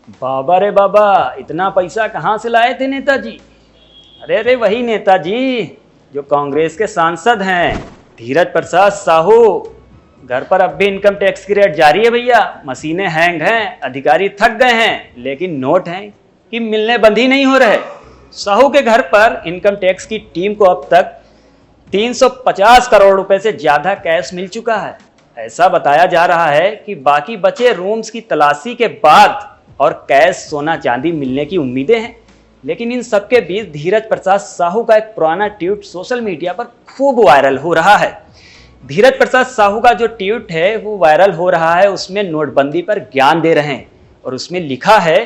बाबा रे बाबा, इतना पैसा कहाँ से लाए थे नेताजी? अरे वही नेताजी जो कांग्रेस के सांसद हैं, धीरज प्रसाद साहू। घर पर अब भी इनकम टैक्स की रेड जारी है भैया। मशीनें हैंग हैं, अधिकारी थक गए हैं, लेकिन नोट हैं कि मिलने बंद ही नहीं हो रहे। साहू के घर पर इनकम टैक्स की टीम को अब तक 350 करोड़ रुपए से ज्यादा कैश मिल चुका है। ऐसा बताया जा रहा है कि बाकी बचे रूम्स की तलाशी के बाद और कैश, सोना चांदी मिलने की उम्मीदें हैं। लेकिन इन सबके बीच धीरज प्रसाद साहू का एक पुराना ट्वीट सोशल मीडिया पर खूब वायरल हो रहा है। धीरज प्रसाद साहू का जो ट्वीट है वो वायरल हो रहा है। उसमें नोटबंदी पर ज्ञान दे रहे हैं और उसमें लिखा है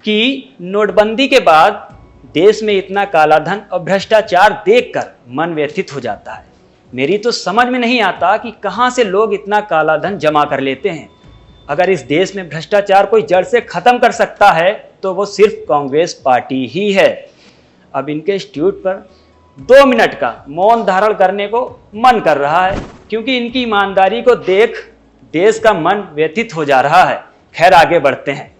कि नोटबंदी के बाद देश में इतना कालाधन और भ्रष्टाचार देखकर मन व्यथित हो जाता है। मेरी तो समझ में नहीं आता कि कहां से लोग इतना कालाधन जमा कर लेते हैं। अगर इस देश में भ्रष्टाचार कोई जड़ से खत्म कर सकता है तो वो सिर्फ कांग्रेस पार्टी ही है। अब इनके इस ट्वीट पर 2 मिनट का मौन धारण करने को मन कर रहा है, क्योंकि इनकी ईमानदारी को देख देश का मन व्यथित हो जा रहा है। खैर, आगे बढ़ते हैं।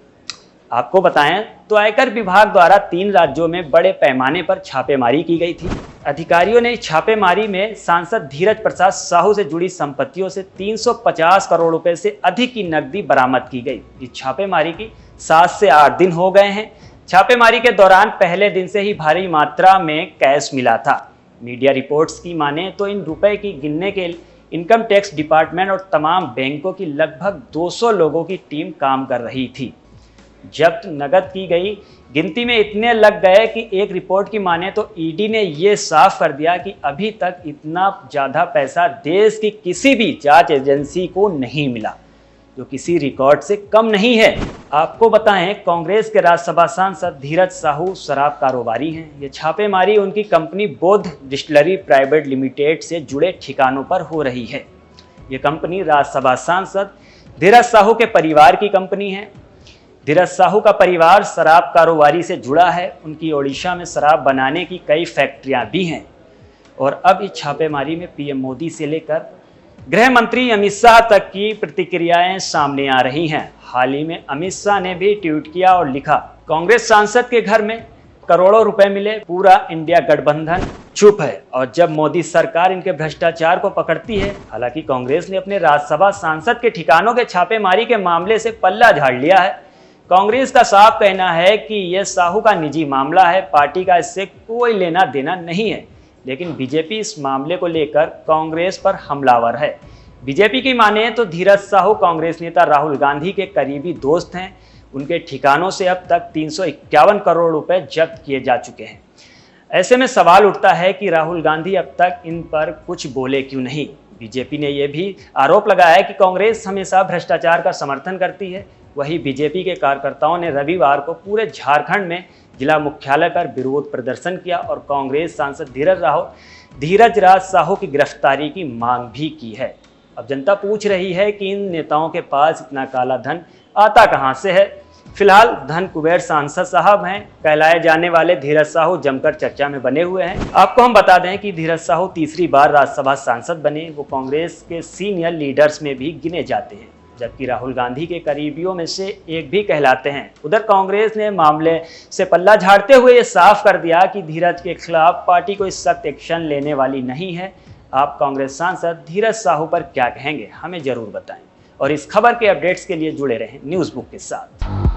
आपको बताएं तो आयकर विभाग द्वारा 3 राज्यों में बड़े पैमाने पर छापेमारी की गई थी। अधिकारियों ने इस छापेमारी में सांसद धीरज प्रसाद साहू से जुड़ी संपत्तियों से 350 करोड़ रुपए से अधिक की नकदी बरामद की गई। इस छापेमारी की 7 से 8 दिन हो गए हैं। छापेमारी के दौरान पहले दिन से ही भारी मात्रा में कैश मिला था। मीडिया रिपोर्ट्स की माने तो इन रुपए की गिनने के इनकम टैक्स डिपार्टमेंट और तमाम बैंकों की लगभग 200 लोगों की टीम काम कर रही थी। जब्त नकद की गई गिनती में इतने लग गए कि एक रिपोर्ट की माने तो ईडी ने यह साफ कर दिया कि अभी तक इतना ज़्यादा पैसा देश की किसी भी जांच एजेंसी को नहीं मिला, जो किसी रिकॉर्ड से कम नहीं है। आपको बताएं, कांग्रेस के राज्यसभा सांसद धीरज साहू शराब कारोबारी हैं। ये छापेमारी उनकी कंपनी बोध डिस्टिलरी प्राइवेट लिमिटेड से जुड़े ठिकानों पर हो रही है। ये कंपनी राज्यसभा सांसद धीरज साहू के परिवार की कंपनी है। धीरज साहू का परिवार शराब कारोबारी से जुड़ा है। उनकी ओडिशा में शराब बनाने की कई फैक्ट्रियां भी हैं। और अब इस छापेमारी में पीएम मोदी से लेकर गृह मंत्री अमित शाह तक की प्रतिक्रियाएं सामने आ रही हैं। हाल ही में अमित शाह ने भी ट्वीट किया और लिखा, कांग्रेस सांसद के घर में करोड़ों रुपए मिले, पूरा इंडिया गठबंधन चुप है। और जब मोदी सरकार इनके भ्रष्टाचार को पकड़ती है। हालांकि कांग्रेस ने अपने राज्यसभा सांसद के ठिकानों के छापेमारी के मामले से पल्ला झाड़ लिया है। कांग्रेस का साफ कहना है कि यह साहू का निजी मामला है, पार्टी का इससे कोई लेना देना नहीं है। लेकिन बीजेपी इस मामले को लेकर कांग्रेस पर हमलावर है। बीजेपी की माने तो धीरज साहू कांग्रेस नेता राहुल गांधी के करीबी दोस्त हैं। उनके ठिकानों से अब तक 351 करोड़ रुपए जब्त किए जा चुके हैं। ऐसे में सवाल उठता है कि राहुल गांधी अब तक इन पर कुछ बोले क्यों नहीं। बीजेपी ने यह भी आरोप लगाया है कि कांग्रेस हमेशा भ्रष्टाचार का समर्थन करती है। वहीं बीजेपी के कार्यकर्ताओं ने रविवार को पूरे झारखंड में जिला मुख्यालय पर विरोध प्रदर्शन किया और कांग्रेस सांसद धीरज राज साहू की गिरफ्तारी की मांग भी की है। अब जनता पूछ रही है कि इन नेताओं के पास इतना काला धन आता कहां से है। फिलहाल धन कुबेर सांसद साहब हैं। कहलाए जाने वाले धीरज साहू जमकर चर्चा में बने हुए हैं। आपको हम बता दें कि धीरज साहू तीसरी बार राज्यसभा सांसद बने। वो कांग्रेस के सीनियर लीडर्स में भी गिने जाते हैं, जबकि राहुल गांधी के करीबियों में से एक भी कहलाते हैं। उधर कांग्रेस ने मामले से पल्ला झाड़ते हुए ये साफ कर दिया कि धीरज के खिलाफ पार्टी कोई सख्त एक्शन लेने वाली नहीं है। आप कांग्रेस सांसद धीरज साहू पर क्या कहेंगे, हमें जरूर बताएं। और इस खबर के अपडेट्स के लिए जुड़े रहें न्यूज़ बुक के साथ।